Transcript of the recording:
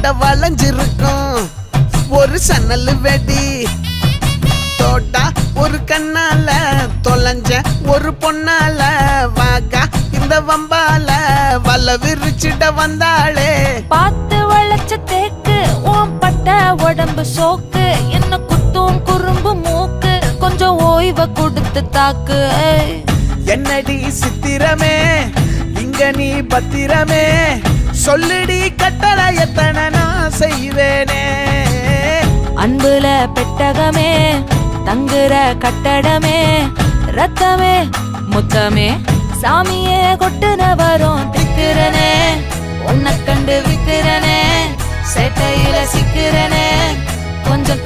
அட வளைஞ்சிருக்கும் ஒரு சன்னல் வெடி தோட்டா ஒரு கண்ணால தொலைஞ்ச ஒரு பொண்ணால வாகா இந்த வம்பால வல விரிச்சிட வந்தாளே பார்த்து வளைச்ச தேக்கு ஓம் பட்ட உடம்பு சோக்கு என்ன குத்தும் குறும்பு மூக்கு கொஞ்சம் ஓய்வ கொடுத்து தாக்கு என்னடி சித்திரமே இங்க நீ பத்திரமே சொல்லுடி கட்டளை எத்தனை நான் செய்வேனே அன்புல பெட்டகமே தங்குற கட்டடமே ரத்தமே முத்தமே சாமியே கொட்டுன வரும் திக்கிறனே உன்னை கண்டு விக்கிறனே சேட்டையில சிக்கிறனே கொஞ்சம்